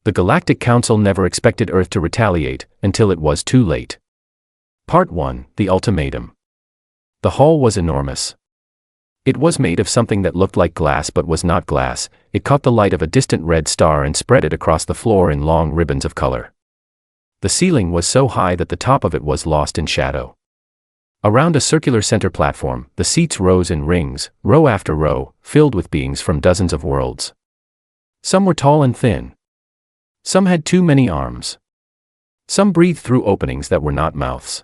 The Galactic Council never expected Earth to retaliate until it was too late. Part 1: The Ultimatum. The hall was enormous. It was made of something that looked like glass but was not glass. It caught the light of a distant red star and spread it across the floor in long ribbons of color. The ceiling was so high that the top of it was lost in shadow. Around a circular center platform, the seats rose in rings, row after row, filled with beings from dozens of worlds. Some were tall and thin. Some had too many arms. Some breathed through openings that were not mouths.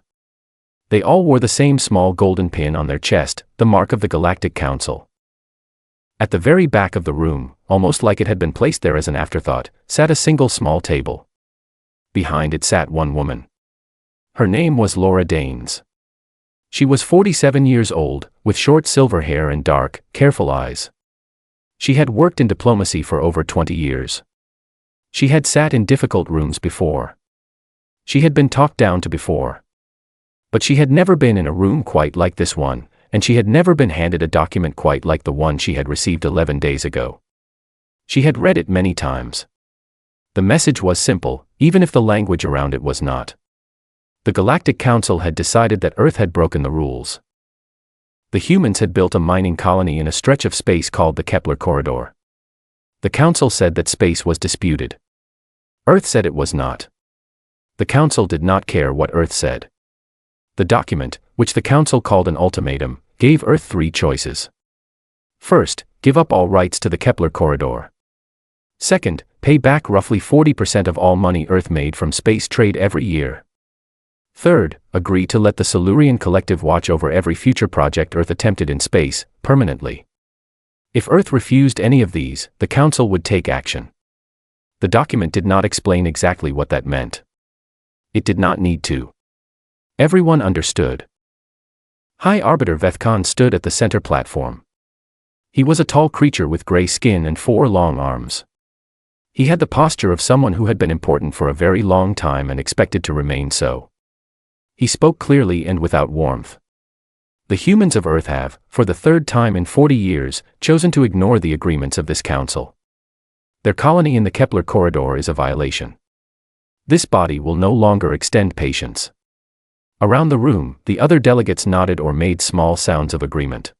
They all wore the same small golden pin on their chest, the mark of the Galactic Council. At the very back of the room, almost like it had been placed there as an afterthought, sat a single small table. Behind it sat one woman. Her name was Laura Danes. She was 47 years old, with short silver hair and dark, careful eyes. She had worked in diplomacy for over 20 years. She had sat in difficult rooms before. She had been talked down to before. But she had never been in a room quite like this one, and she had never been handed a document quite like the one she had received 11 days ago. She had read it many times. The message was simple, even if the language around it was not. The Galactic Council had decided that Earth had broken the rules. The humans had built a mining colony in a stretch of space called the Kepler Corridor. The Council said that space was disputed. Earth said it was not. The Council did not care what Earth said. The document, which the Council called an ultimatum, gave Earth 3 choices. First, give up all rights to the Kepler Corridor. Second, pay back roughly 40% of all money Earth made from space trade every year. Third, agree to let the Silurian Collective watch over every future project Earth attempted in space, permanently. If Earth refused any of these, the Council would take action. The document did not explain exactly what that meant. It did not need to. Everyone understood. High Arbiter Vethkon stood at the center platform. He was a tall creature with gray skin and 4 long arms. He had the posture of someone who had been important for a very long time and expected to remain so. He spoke clearly and without warmth. The humans of Earth have, for the 3rd time in 40 years, chosen to ignore the agreements of this council. Their colony in the Kepler Corridor is a violation. This body will no longer extend patience. Around the room, the other delegates nodded or made small sounds of agreement.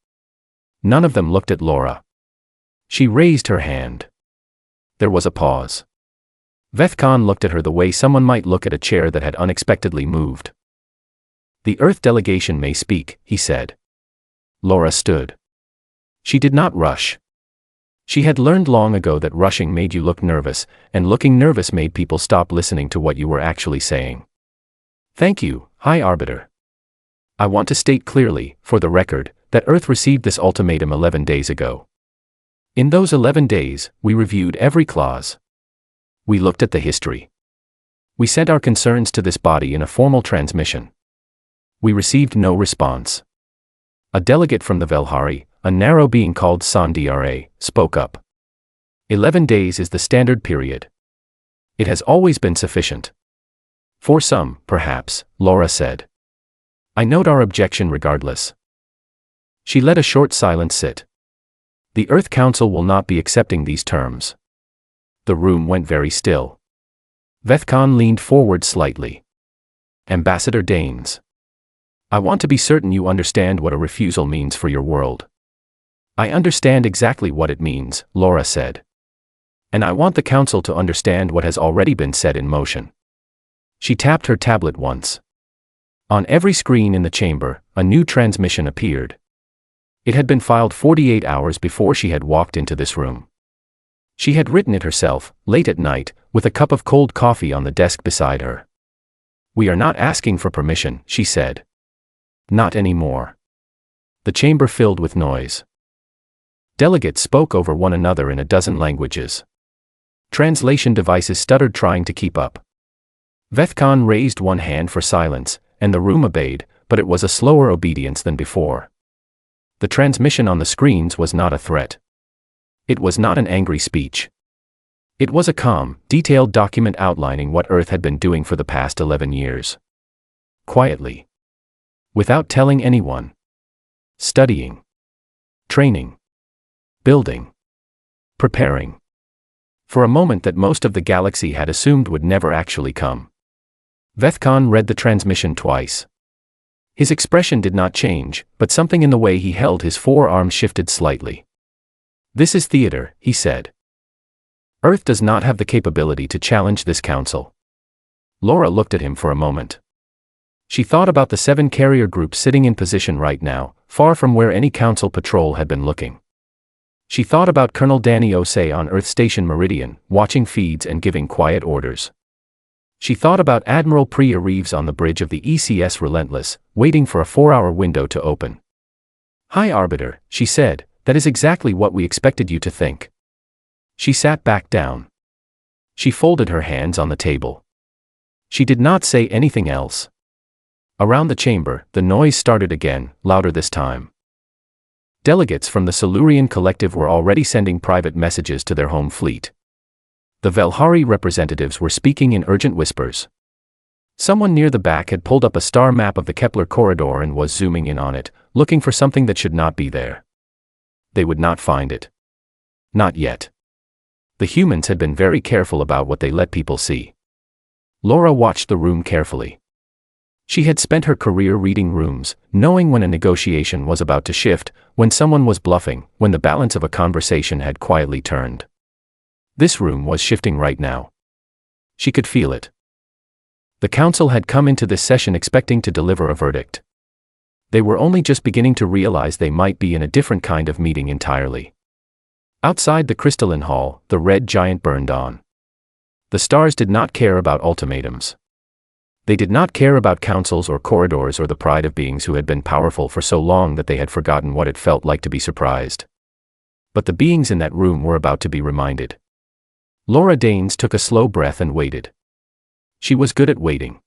None of them looked at Laura. She raised her hand. There was a pause. Vethkon looked at her the way someone might look at a chair that had unexpectedly moved. The Earth delegation may speak, he said. Laura stood. She did not rush. She had learned long ago that rushing made you look nervous, and looking nervous made people stop listening to what you were actually saying. Thank you, High Arbiter. I want to state clearly, for the record, that Earth received this ultimatum 11 days ago. In those 11 days, we reviewed every clause. We looked at the history. We sent our concerns to this body in a formal transmission. We received no response. A delegate from the Velhari, a narrow being called Sandra, spoke up. 11 days is the standard period. It has always been sufficient. For some, perhaps, Laura said. I note our objection regardless. She let a short silence sit. The Earth Council will not be accepting these terms. The room went very still. Vethkon leaned forward slightly. Ambassador Danes. I want to be certain you understand what a refusal means for your world. I understand exactly what it means, Laura said. And I want the Council to understand what has already been set in motion. She tapped her tablet once. On every screen in the chamber, a new transmission appeared. It had been filed 48 hours before she had walked into this room. She had written it herself, late at night, with a cup of cold coffee on the desk beside her. We are not asking for permission, she said. Not anymore. The chamber filled with noise. Delegates spoke over one another in a dozen languages. Translation devices stuttered trying to keep up. Vethkon raised one hand for silence, and the room obeyed, but it was a slower obedience than before. The transmission on the screens was not a threat. It was not an angry speech. It was a calm, detailed document outlining what Earth had been doing for the past 11 years. Quietly. Without telling anyone. Studying. Training. Building. Preparing. For a moment that most of the galaxy had assumed would never actually come. Vethkon read the transmission twice. His expression did not change, but something in the way he held his forearms shifted slightly. "This is theater," he said. "Earth does not have the capability to challenge this council." Laura looked at him for a moment. She thought about the 7 carrier groups sitting in position right now, far from where any council patrol had been looking. She thought about Colonel Danny Osei on Earth Station Meridian, watching feeds and giving quiet orders. She thought about Admiral Priya Reeves on the bridge of the ECS Relentless, waiting for a 4-hour window to open. "Hi Arbiter," she said, "that is exactly what we expected you to think." She sat back down. She folded her hands on the table. She did not say anything else. Around the chamber, the noise started again, louder this time. Delegates from the Silurian Collective were already sending private messages to their home fleet. The Velhari representatives were speaking in urgent whispers. Someone near the back had pulled up a star map of the Kepler corridor and was zooming in on it, looking for something that should not be there. They would not find it. Not yet. The humans had been very careful about what they let people see. Laura watched the room carefully. She had spent her career reading rooms, knowing when a negotiation was about to shift, when someone was bluffing, when the balance of a conversation had quietly turned. This room was shifting right now. She could feel it. The council had come into this session expecting to deliver a verdict. They were only just beginning to realize they might be in a different kind of meeting entirely. Outside the crystalline hall, the red giant burned on. The stars did not care about ultimatums. They did not care about councils or corridors or the pride of beings who had been powerful for so long that they had forgotten what it felt like to be surprised. But the beings in that room were about to be reminded. Laura Danes took a slow breath and waited. She was good at waiting.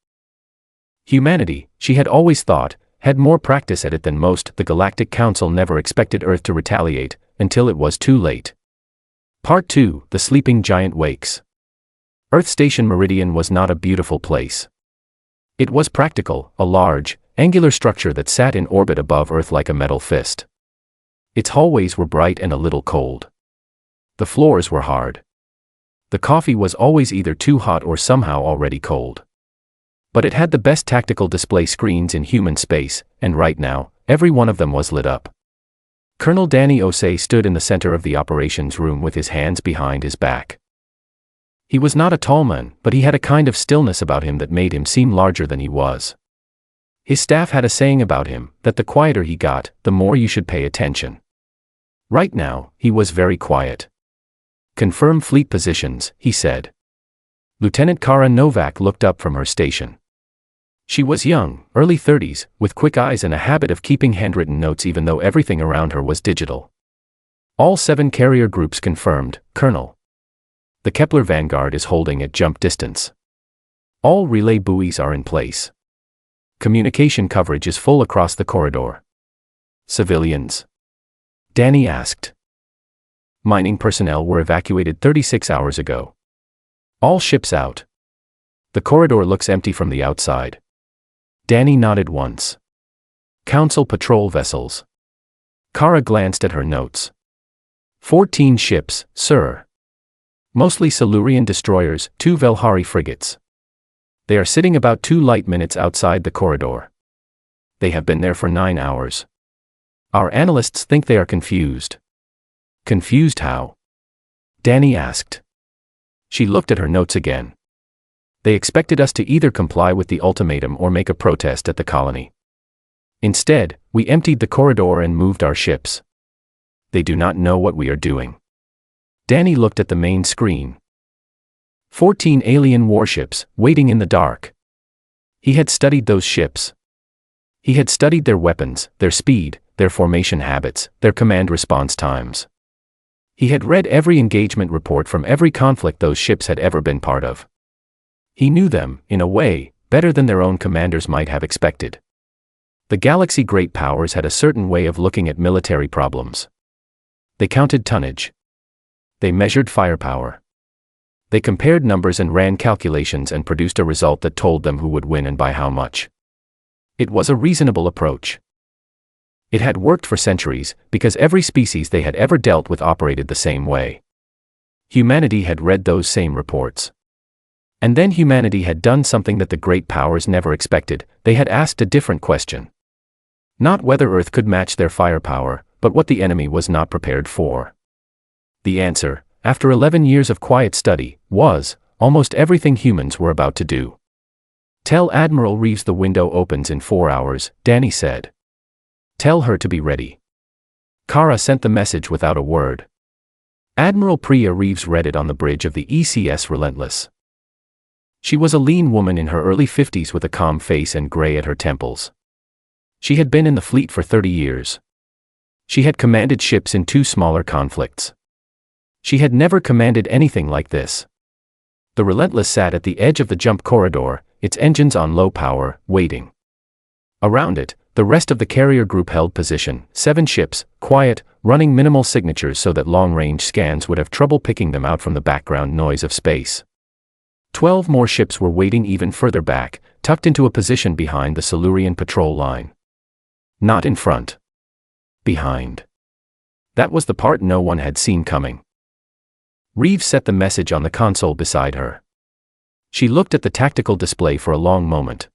Humanity, she had always thought, had more practice at it than most. The Galactic Council never expected Earth to retaliate, until it was too late. Part 2, The Sleeping Giant Wakes. Earth Station Meridian was not a beautiful place. It was practical, a large, angular structure that sat in orbit above Earth like a metal fist. Its hallways were bright and a little cold. The floors were hard. The coffee was always either too hot or somehow already cold. But it had the best tactical display screens in human space, and right now, every one of them was lit up. Colonel Danny Osei stood in the center of the operations room with his hands behind his back. He was not a tall man, but he had a kind of stillness about him that made him seem larger than he was. His staff had a saying about him, that the quieter he got, the more you should pay attention. Right now, he was very quiet. "Confirm fleet positions," he said. Lieutenant Kara Novak looked up from her station. She was young, early 30s, with quick eyes and a habit of keeping handwritten notes even though everything around her was digital. "All 7 carrier groups confirmed, Colonel. The Kepler Vanguard is holding at jump distance. All relay buoys are in place. Communication coverage is full across the corridor." "Civilians?" Danny asked. "Mining personnel were evacuated 36 hours ago. All ships out. The corridor looks empty from the outside." Danny nodded once. "Council patrol vessels." Kara glanced at her notes. 14 ships, sir. Mostly Silurian destroyers, 2 Velhari frigates. They are sitting about 2 light minutes outside the corridor. They have been there for 9 hours. Our analysts think they are confused." "Confused how?" Danny asked. She looked at her notes again. "They expected us to either comply with the ultimatum or make a protest at the colony. Instead, we emptied the corridor and moved our ships. They do not know what we are doing." Danny looked at the main screen. 14 alien warships, waiting in the dark. He had studied those ships. He had studied their weapons, their speed, their formation habits, their command response times. He had read every engagement report from every conflict those ships had ever been part of. He knew them, in a way, better than their own commanders might have expected. The galaxy great powers had a certain way of looking at military problems. They counted tonnage. They measured firepower. They compared numbers and ran calculations and produced a result that told them who would win and by how much. It was a reasonable approach. It had worked for centuries, because every species they had ever dealt with operated the same way. Humanity had read those same reports. And then humanity had done something that the great powers never expected. They had asked a different question. Not whether Earth could match their firepower, but what the enemy was not prepared for. The answer, after 11 years of quiet study, was almost everything humans were about to do. "Tell Admiral Reeves the window opens in 4 hours," Danny said. "Tell her to be ready." Kara sent the message without a word. Admiral Priya Reeves read it on the bridge of the ECS Relentless. She was a lean woman in her early 50s with a calm face and gray at her temples. She had been in the fleet for 30 years. She had commanded ships in 2 smaller conflicts. She had never commanded anything like this. The Relentless sat at the edge of the jump corridor, its engines on low power, waiting. Around it, the rest of the carrier group held position, 7 ships, quiet, running minimal signatures so that long-range scans would have trouble picking them out from the background noise of space. 12 more ships were waiting even further back, tucked into a position behind the Silurian patrol line. Not in front. Behind. That was the part no one had seen coming. Reeves set the message on the console beside her. She looked at the tactical display for a long moment.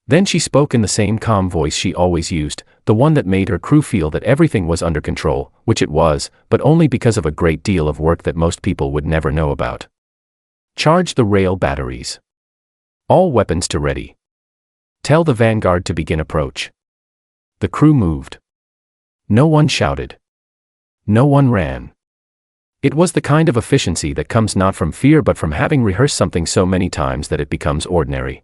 Then she spoke in the same calm voice she always used, the one that made her crew feel that everything was under control, which it was, but only because of a great deal of work that most people would never know about. "Charge the rail batteries. All weapons to ready. Tell the Vanguard to begin approach." The crew moved. No one shouted. No one ran. It was the kind of efficiency that comes not from fear but from having rehearsed something so many times that it becomes ordinary.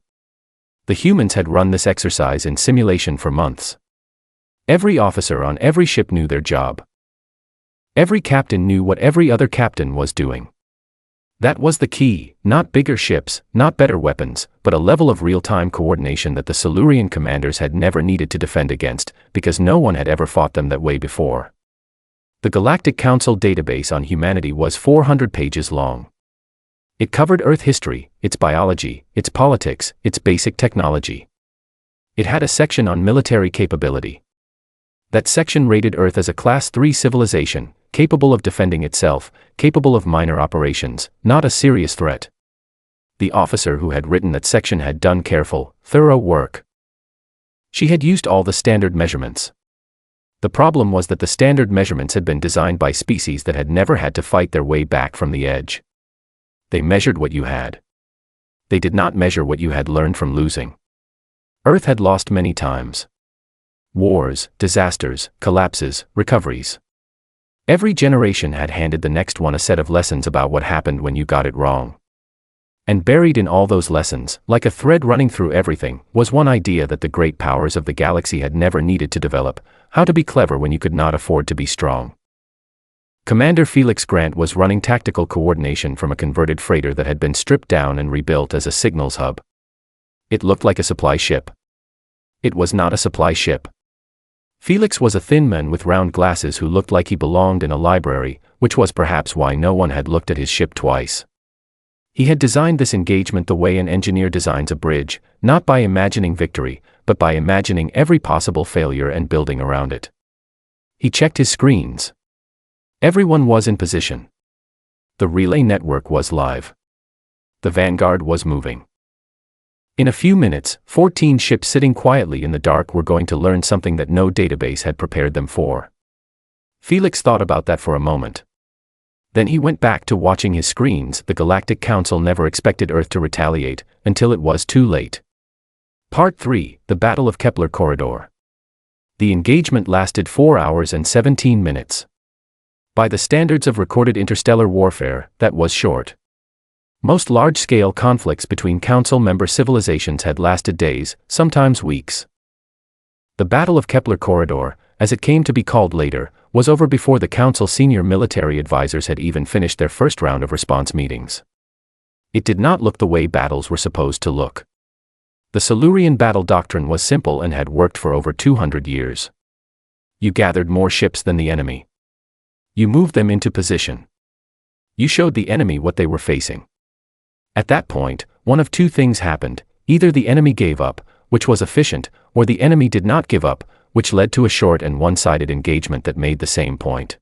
The humans had run this exercise in simulation for months. Every officer on every ship knew their job. Every captain knew what every other captain was doing. That was the key, not bigger ships, not better weapons, but a level of real-time coordination that the Silurian commanders had never needed to defend against, because no one had ever fought them that way before. The Galactic Council database on humanity was 400 pages long. It covered Earth history, its biology, its politics, its basic technology. It had a section on military capability. That section rated Earth as a Class 3 civilization, capable of defending itself, capable of minor operations, not a serious threat. The officer who had written that section had done careful, thorough work. She had used all the standard measurements. The problem was that the standard measurements had been designed by species that had never had to fight their way back from the edge. They measured what you had. They did not measure what you had learned from losing. Earth had lost many times. Wars, disasters, collapses, recoveries. Every generation had handed the next one a set of lessons about what happened when you got it wrong. And buried in all those lessons, like a thread running through everything, was one idea that the great powers of the galaxy had never needed to develop: how to be clever when you could not afford to be strong. Commander Felix Grant was running tactical coordination from a converted freighter that had been stripped down and rebuilt as a signals hub. It looked like a supply ship. It was not a supply ship. Felix was a thin man with round glasses who looked like he belonged in a library, which was perhaps why no one had looked at his ship twice. He had designed this engagement the way an engineer designs a bridge, not by imagining victory, but by imagining every possible failure and building around it. He checked his screens. Everyone was in position. The relay network was live. The Vanguard was moving. In a few minutes, 14 ships sitting quietly in the dark were going to learn something that no database had prepared them for. Felix thought about that for a moment. Then he went back to watching his screens. The Galactic Council never expected Earth to retaliate, until it was too late. Part 3, The Battle of Kepler Corridor. The engagement lasted 4 hours and 17 minutes. By the standards of recorded interstellar warfare, that was short. Most large-scale conflicts between Council member civilizations had lasted days, sometimes weeks. The Battle of Kepler Corridor, as it came to be called later, was over before the Council senior military advisors had even finished their first round of response meetings. It did not look the way battles were supposed to look. The Silurian battle doctrine was simple and had worked for over 200 years. You gathered more ships than the enemy. You moved them into position. You showed the enemy what they were facing. At that point, one of two things happened: either the enemy gave up, which was efficient, or the enemy did not give up, which led to a short and one-sided engagement that made the same point.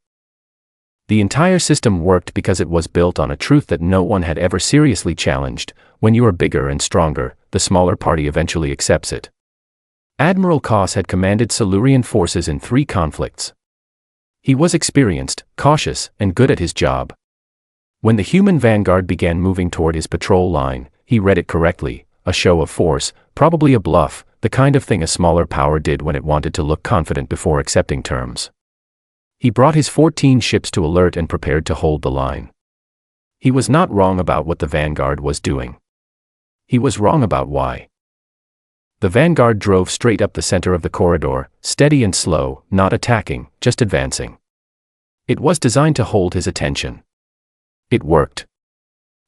The entire system worked because it was built on a truth that no one had ever seriously challenged: when you are bigger and stronger, the smaller party eventually accepts it. Admiral Koss had commanded Silurian forces in 3 conflicts. He was experienced, cautious, and good at his job. When the human vanguard began moving toward his patrol line, he read it correctly: a show of force, probably a bluff, the kind of thing a smaller power did when it wanted to look confident before accepting terms. He brought his 14 ships to alert and prepared to hold the line. He was not wrong about what the vanguard was doing. He was wrong about why. The vanguard drove straight up the center of the corridor, steady and slow, not attacking, just advancing. It was designed to hold his attention. It worked.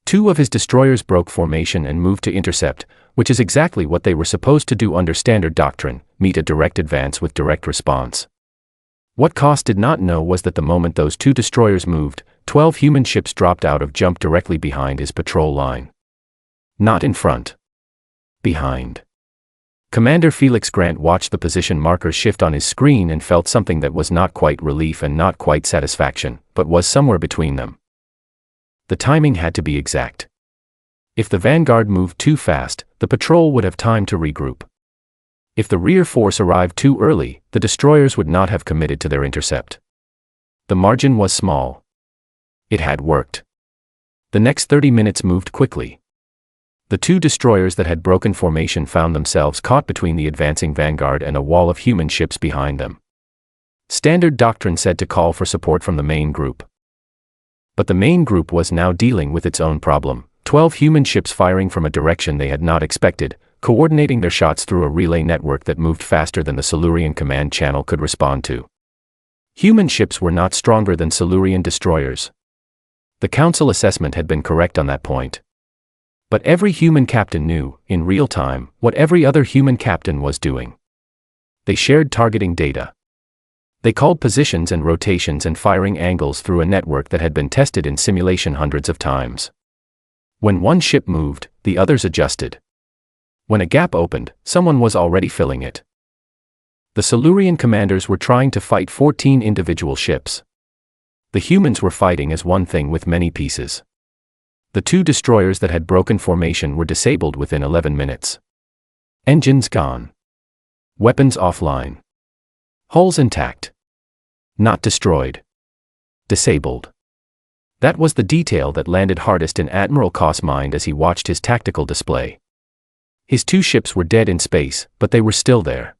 2 of his destroyers broke formation and moved to intercept, which is exactly what they were supposed to do under standard doctrine: meet a direct advance with direct response. What Koss did not know was that the moment those 2 destroyers moved, 12 human ships dropped out of jump directly behind his patrol line. Not in front. Behind. Commander Felix Grant watched the position markers shift on his screen and felt something that was not quite relief and not quite satisfaction, but was somewhere between them. The timing had to be exact. If the vanguard moved too fast, the patrol would have time to regroup. If the rear force arrived too early, the destroyers would not have committed to their intercept. The margin was small. It had worked. The next 30 minutes moved quickly. The 2 destroyers that had broken formation found themselves caught between the advancing vanguard and a wall of human ships behind them. Standard doctrine said to call for support from the main group. But the main group was now dealing with its own problem: 12 human ships firing from a direction they had not expected, coordinating their shots through a relay network that moved faster than the Silurian command channel could respond to. Human ships were not stronger than Silurian destroyers. The Council assessment had been correct on that point. But every human captain knew, in real time, what every other human captain was doing. They shared targeting data. They called positions and rotations and firing angles through a network that had been tested in simulation hundreds of times. When one ship moved, the others adjusted. When a gap opened, someone was already filling it. The Silurian commanders were trying to fight 14 individual ships. The humans were fighting as one thing with many pieces. The 2 destroyers that had broken formation were disabled within 11 minutes. Engines gone. Weapons offline. Hulls intact. Not destroyed. Disabled. That was the detail that landed hardest in Admiral Koss' mind as he watched his tactical display. His 2 ships were dead in space, but they were still there.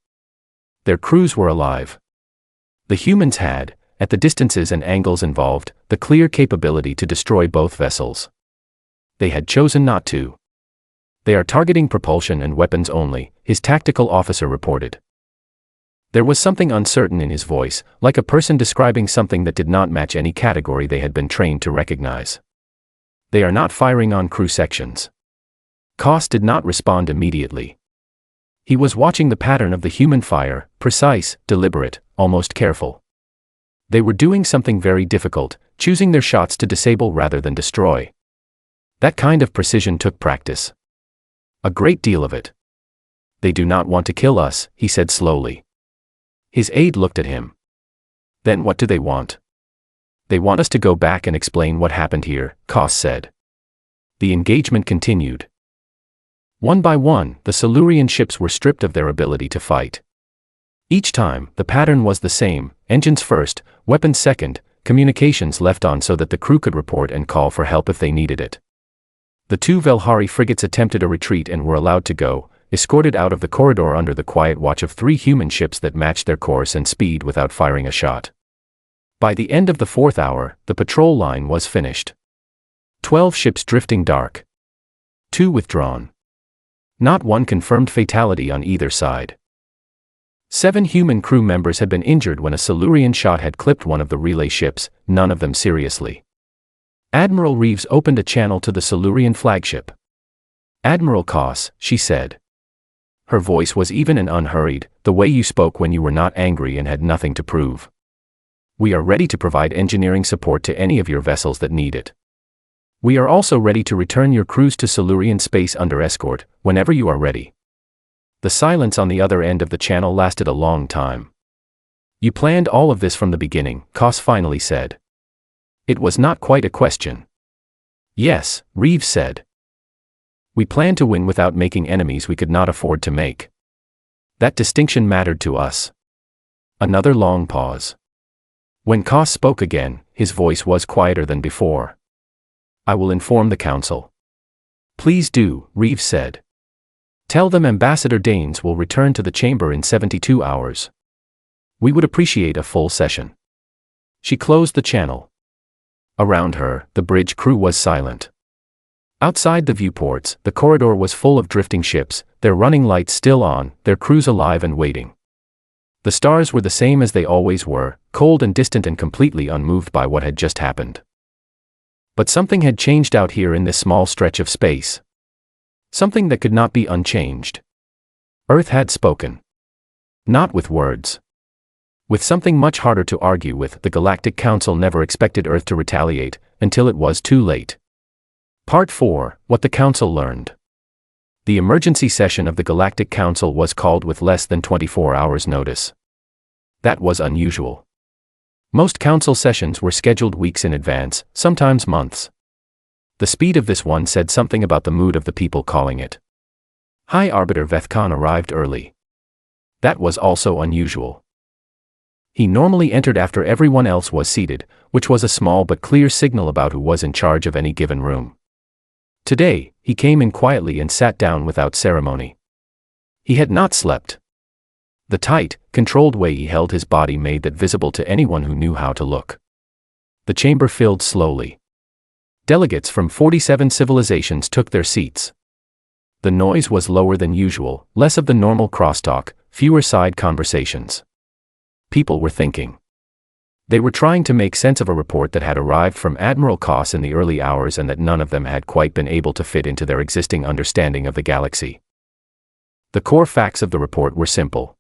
Their crews were alive. The humans had, at the distances and angles involved, the clear capability to destroy both vessels. They had chosen not to. They are targeting propulsion and weapons only, his tactical officer reported. There was something uncertain in his voice, like a person describing something that did not match any category they had been trained to recognize. They are not firing on crew sections. Koss did not respond immediately. He was watching the pattern of the human fire, precise, deliberate, almost careful. They were doing something very difficult, choosing their shots to disable rather than destroy. That kind of precision took practice. A great deal of it. They do not want to kill us, he said slowly. His aide looked at him. Then what do they want? They want us to go back and explain what happened here, Koss said. The engagement continued. One by one, the Silurian ships were stripped of their ability to fight. Each time, the pattern was the same: engines first, weapons second, communications left on so that the crew could report and call for help if they needed it. The 2 Velhari frigates attempted a retreat and were allowed to go, escorted out of the corridor under the quiet watch of 3 human ships that matched their course and speed without firing a shot. By the end of the 4th hour, the patrol line was finished. 12 ships drifting dark. 2 withdrawn. Not one confirmed fatality on either side. 7 human crew members had been injured when a Silurian shot had clipped one of the relay ships, none of them seriously. Admiral Reeves opened a channel to the Silurian flagship. "Admiral Koss," she said. Her voice was even and unhurried, the way you spoke when you were not angry and had nothing to prove. "We are ready to provide engineering support to any of your vessels that need it. We are also ready to return your crews to Silurian space under escort, whenever you are ready." The silence on the other end of the channel lasted a long time. "You planned all of this from the beginning," Koss finally said. It was not quite a question. Yes, Reeves said. We plan to win without making enemies we could not afford to make. That distinction mattered to us. Another long pause. When Koss spoke again, his voice was quieter than before. I will inform the council. Please do, Reeves said. Tell them Ambassador Danes will return to the chamber in 72 hours. We would appreciate a full session. She closed the channel. Around her, the bridge crew was silent. Outside the viewports, the corridor was full of drifting ships, their running lights still on, their crews alive and waiting. The stars were the same as they always were, cold and distant and completely unmoved by what had just happened. But something had changed out here in this small stretch of space. Something that could not be unchanged. Earth had spoken. Not with words. With something much harder to argue with. The Galactic Council never expected Earth to retaliate, until it was too late. Part 4, What the Council Learned. The emergency session of the Galactic Council was called with less than 24 hours' notice. That was unusual. Most council sessions were scheduled weeks in advance, sometimes months. The speed of this one said something about the mood of the people calling it. High Arbiter Vethkon arrived early. That was also unusual. He normally entered after everyone else was seated, which was a small but clear signal about who was in charge of any given room. Today, he came in quietly and sat down without ceremony. He had not slept. The tight, controlled way he held his body made that visible to anyone who knew how to look. The chamber filled slowly. Delegates from 47 civilizations took their seats. The noise was lower than usual, less of the normal crosstalk, fewer side conversations. People were thinking. They were trying to make sense of a report that had arrived from Admiral Koss in the early hours and that none of them had quite been able to fit into their existing understanding of the galaxy. The core facts of the report were simple.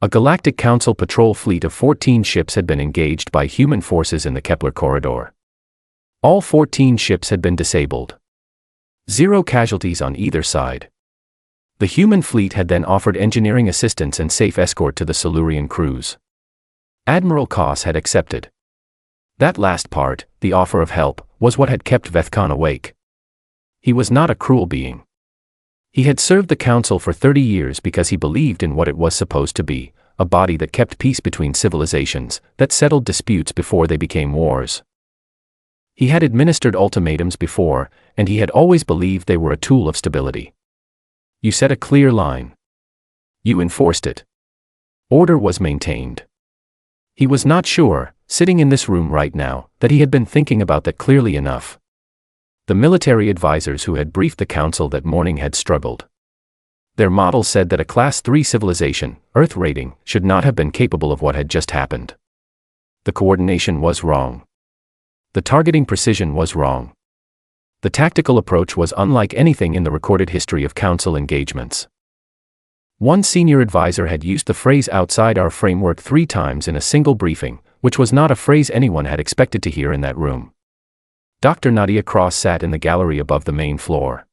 A Galactic Council patrol fleet of 14 ships had been engaged by human forces in the Kepler corridor. All 14 ships had been disabled. 0 casualties on either side. The human fleet had then offered engineering assistance and safe escort to the Silurian crews. Admiral Koss had accepted. That last part, the offer of help, was what had kept Vethkon awake. He was not a cruel being. He had served the Council for 30 years because he believed in what it was supposed to be, a body that kept peace between civilizations, that settled disputes before they became wars. He had administered ultimatums before, and he had always believed they were a tool of stability. You set a clear line. You enforced it. Order was maintained. He was not sure, sitting in this room right now, that he had been thinking about that clearly enough. The military advisors who had briefed the Council that morning had struggled. Their model said that a Class 3 civilization, Earth rating, should not have been capable of what had just happened. The coordination was wrong. The targeting precision was wrong. The tactical approach was unlike anything in the recorded history of Council engagements. One senior advisor had used the phrase "outside our framework" 3 times in a single briefing, which was not a phrase anyone had expected to hear in that room. Dr. Nadia Cross sat in the gallery above the main floor.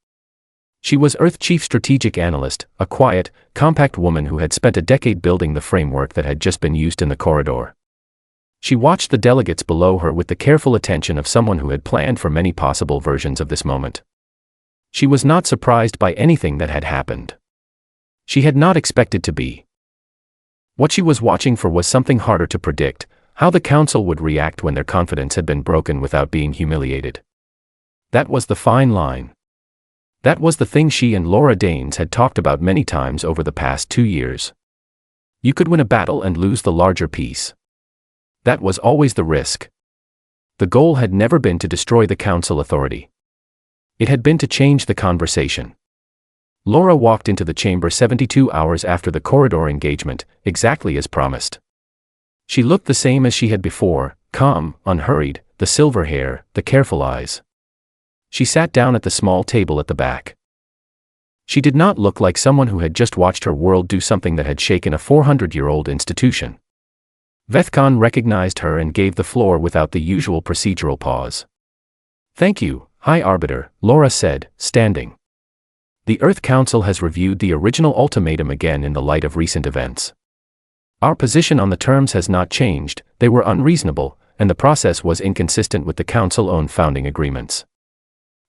She was Earth Chief Strategic Analyst, a quiet, compact woman who had spent a decade building the framework that had just been used in the corridor. She watched the delegates below her with the careful attention of someone who had planned for many possible versions of this moment. She was not surprised by anything that had happened. She had not expected to be. What she was watching for was something harder to predict, how the Council would react when their confidence had been broken without being humiliated. That was the fine line. That was the thing she and Laura Danes had talked about many times over the past 2 years. You could win a battle and lose the larger piece. That was always the risk. The goal had never been to destroy the Council authority. It had been to change the conversation. Laura walked into the chamber 72 hours after the corridor engagement, exactly as promised. She looked the same as she had before, calm, unhurried, the silver hair, the careful eyes. She sat down at the small table at the back. She did not look like someone who had just watched her world do something that had shaken a 400-year-old institution. Vethkon recognized her and gave the floor without the usual procedural pause. "Thank you, High Arbiter," Laura said, standing. "The Earth Council has reviewed the original ultimatum again in the light of recent events. Our position on the terms has not changed. They were unreasonable, and the process was inconsistent with the Council-owned founding agreements.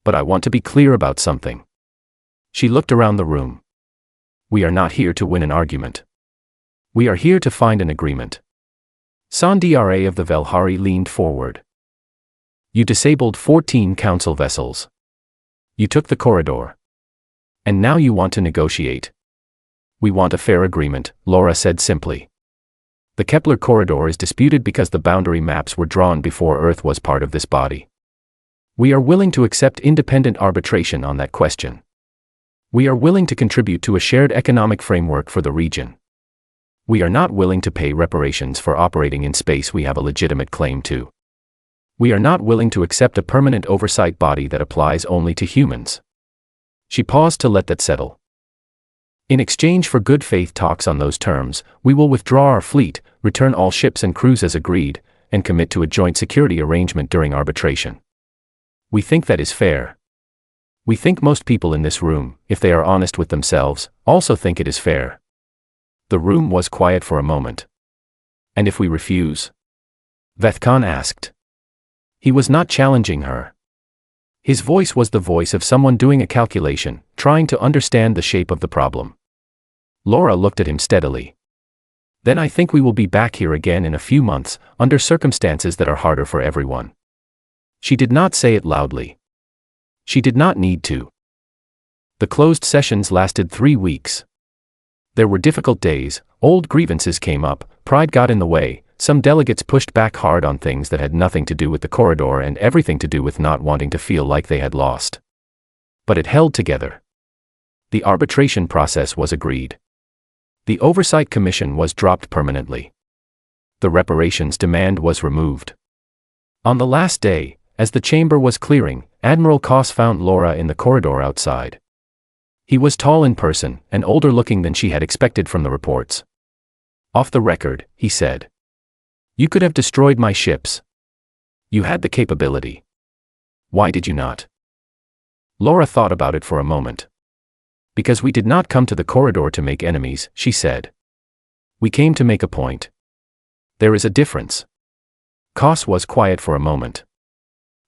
But I want to be clear about something. She looked around the room. We are not here to win an argument. We are here to find an agreement. Sandra of the Velhari leaned forward. You disabled 14 Council vessels. You took the corridor. And now you want to negotiate. We want a fair agreement, Laura said simply. The Kepler corridor is disputed because the boundary maps were drawn before Earth was part of this body. We are willing to accept independent arbitration on that question. We are willing to contribute to a shared economic framework for the region. We are not willing to pay reparations for operating in space we have a legitimate claim to. We are not willing to accept a permanent oversight body that applies only to humans. She paused to let that settle. In exchange for good faith talks on those terms, we will withdraw our fleet, return all ships and crews as agreed, and commit to a joint security arrangement during arbitration. We think that is fair. We think most people in this room, if they are honest with themselves, also think it is fair. The room was quiet for a moment. And if we refuse? Vethkan asked. He was not challenging her. His voice was the voice of someone doing a calculation, trying to understand the shape of the problem. Laura looked at him steadily. Then I think we will be back here again in a few months, under circumstances that are harder for everyone. She did not say it loudly. She did not need to. The closed sessions lasted 3 weeks. There were difficult days, old grievances came up, pride got in the way, some delegates pushed back hard on things that had nothing to do with the corridor and everything to do with not wanting to feel like they had lost. But it held together. The arbitration process was agreed. The Oversight Commission was dropped permanently. The reparations demand was removed. On the last day, as the chamber was clearing, Admiral Koss found Laura in the corridor outside. He was tall in person, and older looking than she had expected from the reports. Off the record, he said. You could have destroyed my ships. You had the capability. Why did you not? Laura thought about it for a moment. Because we did not come to the corridor to make enemies, she said. We came to make a point. There is a difference. Koss was quiet for a moment.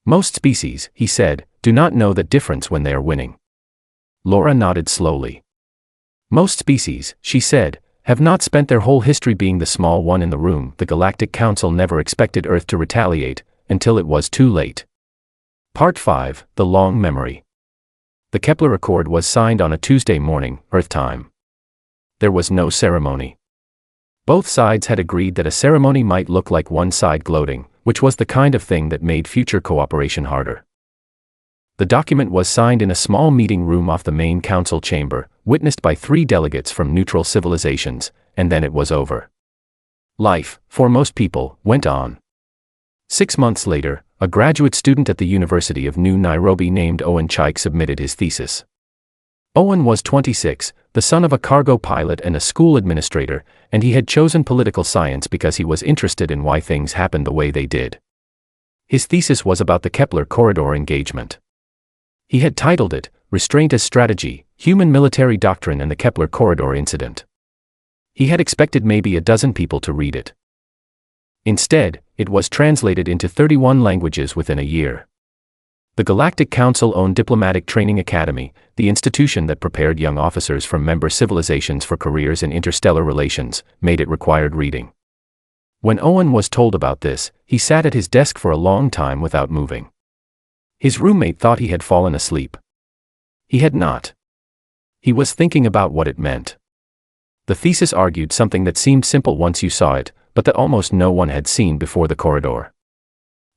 Most species, he said, do not know that difference when they are winning. Laura nodded slowly. Most species, she said, have not spent their whole history being the small one in the room. The Galactic Council never expected Earth to retaliate, until it was too late. Part 5, The Long Memory. The Kepler Accord was signed on a Tuesday morning, Earth time. There was no ceremony. Both sides had agreed that a ceremony might look like one side gloating, which was the kind of thing that made future cooperation harder. The document was signed in a small meeting room off the main council chamber, witnessed by 3 delegates from neutral civilizations, and then it was over. Life, for most people, went on. 6 months later, a graduate student at the University of New Nairobi named Owen Chaik submitted his thesis. Owen was 26, the son of a cargo pilot and a school administrator, and he had chosen political science because he was interested in why things happened the way they did. His thesis was about the Kepler corridor engagement. He had titled it, Restraint as Strategy, Human Military Doctrine and the Kepler Corridor Incident. He had expected maybe a dozen people to read it. Instead, it was translated into 31 languages within a year. The Galactic Council-owned Diplomatic Training Academy, the institution that prepared young officers from member civilizations for careers in interstellar relations, made it required reading. When Owen was told about this, he sat at his desk for a long time without moving. His roommate thought he had fallen asleep. He had not. He was thinking about what it meant. The thesis argued something that seemed simple once you saw it, but that almost no one had seen before the corridor.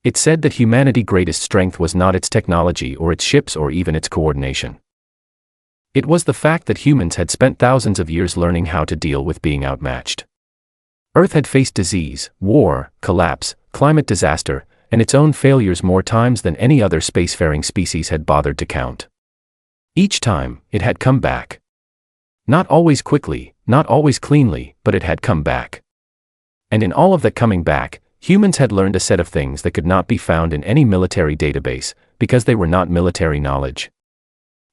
It said that humanity's greatest strength was not its technology or its ships or even its coordination. It was the fact that humans had spent thousands of years learning how to deal with being outmatched. Earth had faced disease, war, collapse, climate disaster, and its own failures more times than any other spacefaring species had bothered to count. Each time, it had come back. Not always quickly, not always cleanly, but it had come back. And in all of that coming back, humans had learned a set of things that could not be found in any military database, because they were not military knowledge.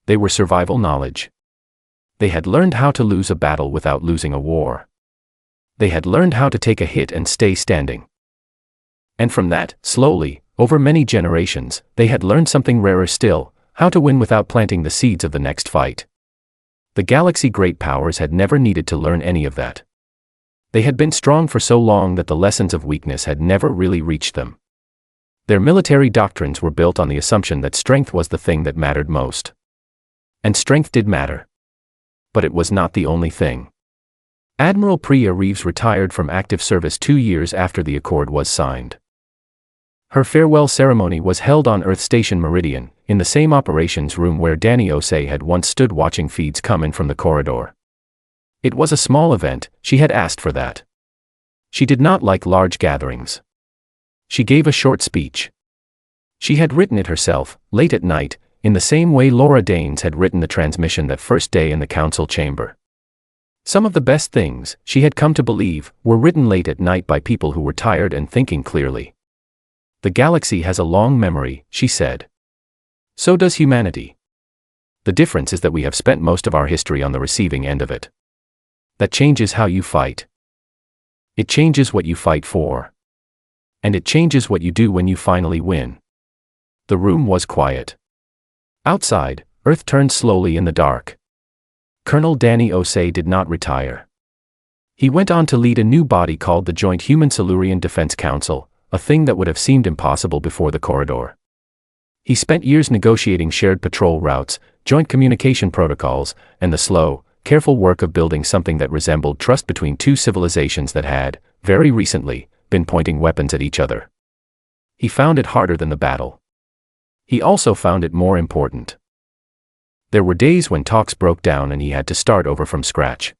They were survival knowledge. They had learned how to lose a battle without losing a war. They had learned how to take a hit and stay standing. And from that, slowly, over many generations, they had learned something rarer still: how to win without planting the seeds of the next fight. The galaxy great powers had never needed to learn any of that. They had been strong for so long that the lessons of weakness had never really reached them. Their military doctrines were built on the assumption that strength was the thing that mattered most. And strength did matter. But it was not the only thing. Admiral Priya Reeves retired from active service 2 years after the accord was signed. Her farewell ceremony was held on Earth Station Meridian, in the same operations room where Danny Osei had once stood watching feeds come in from the corridor. It was a small event, she had asked for that. She did not like large gatherings. She gave a short speech. She had written it herself, late at night, in the same way Laura Danes had written the transmission that first day in the council chamber. Some of the best things, she had come to believe, were written late at night by people who were tired and thinking clearly. The galaxy has a long memory, she said. So does humanity. The difference is that we have spent most of our history on the receiving end of it. That changes how you fight. It changes what you fight for. And it changes what you do when you finally win. The room was quiet. Outside, Earth turned slowly in the dark. Colonel Danny Osei did not retire. He went on to lead a new body called the Joint Human-Silurian Defense Council, a thing that would have seemed impossible before the corridor. He spent years negotiating shared patrol routes, joint communication protocols, and the slow, careful work of building something that resembled trust between two civilizations that had, very recently, been pointing weapons at each other. He found it harder than the battle. He also found it more important. There were days when talks broke down and he had to start over from scratch.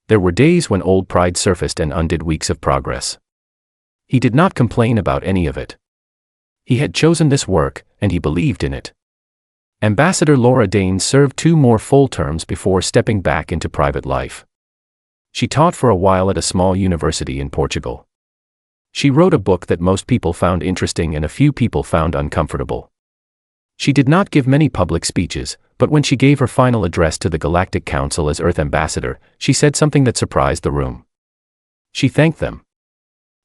There were days when old pride surfaced and undid weeks of progress. He did not complain about any of it. He had chosen this work, and he believed in it. Ambassador Laura Danes served 2 more full terms before stepping back into private life. She taught for a while at a small university in Portugal. She wrote a book that most people found interesting and a few people found uncomfortable. She did not give many public speeches, but when she gave her final address to the Galactic Council as Earth Ambassador, she said something that surprised the room. She thanked them.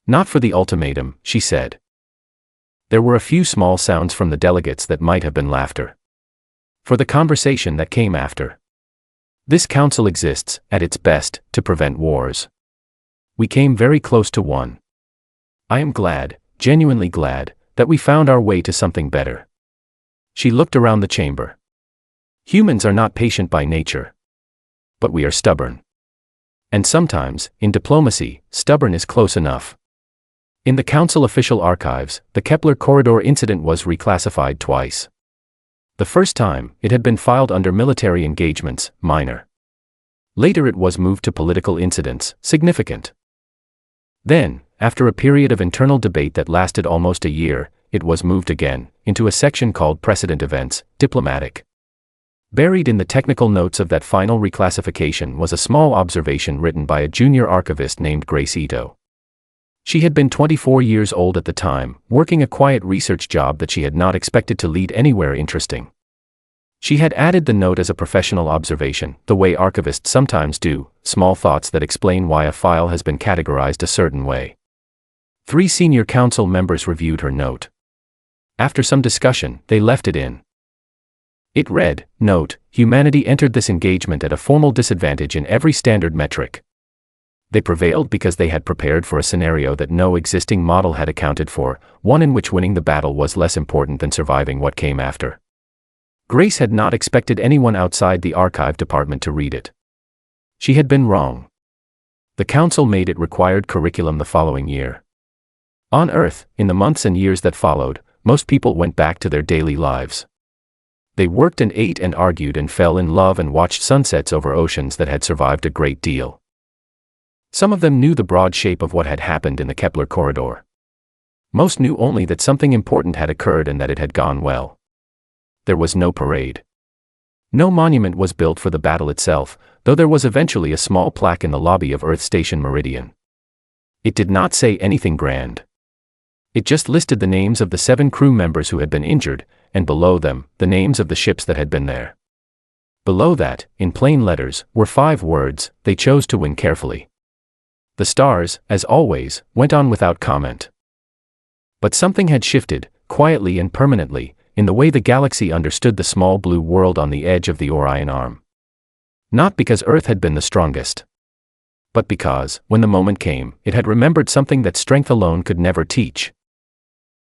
Not for the ultimatum, she said. There were a few small sounds from the delegates that might have been laughter. For the conversation that came after. This council exists, at its best, to prevent wars. We came very close to one. I am glad, genuinely glad, that we found our way to something better. She looked around the chamber. Humans are not patient by nature. But we are stubborn. And sometimes, in diplomacy, stubborn is close enough. In the Council official archives, the Kepler corridor incident was reclassified twice. The first time, it had been filed under military engagements, minor. Later it was moved to political incidents, significant. Then, after a period of internal debate that lasted almost a year, it was moved again, into a section called Precedent Events, Diplomatic. Buried in the technical notes of that final reclassification was a small observation written by a junior archivist named Grace Ito. She had been 24 years old at the time, working a quiet research job that she had not expected to lead anywhere interesting. She had added the note as a professional observation, the way archivists sometimes do, small thoughts that explain why a file has been categorized a certain way. 3 senior council members reviewed her note. After some discussion, they left it in. It read, "Note, humanity entered this engagement at a formal disadvantage in every standard metric. They prevailed because they had prepared for a scenario that no existing model had accounted for, one in which winning the battle was less important than surviving what came after." Grace had not expected anyone outside the archive department to read it. She had been wrong. The council made it required curriculum the following year. On Earth, in the months and years that followed, most people went back to their daily lives. They worked and ate and argued and fell in love and watched sunsets over oceans that had survived a great deal. Some of them knew the broad shape of what had happened in the Kepler corridor. Most knew only that something important had occurred and that it had gone well. There was no parade. No monument was built for the battle itself, though there was eventually a small plaque in the lobby of Earth Station Meridian. It did not say anything grand. It just listed the names of the 7 crew members who had been injured, and below them, the names of the ships that had been there. Below that, in plain letters, were 5 words, "They chose to win carefully." The stars, as always, went on without comment. But something had shifted, quietly and permanently, in the way the galaxy understood the small blue world on the edge of the Orion Arm. Not because Earth had been the strongest, but because, when the moment came, it had remembered something that strength alone could never teach: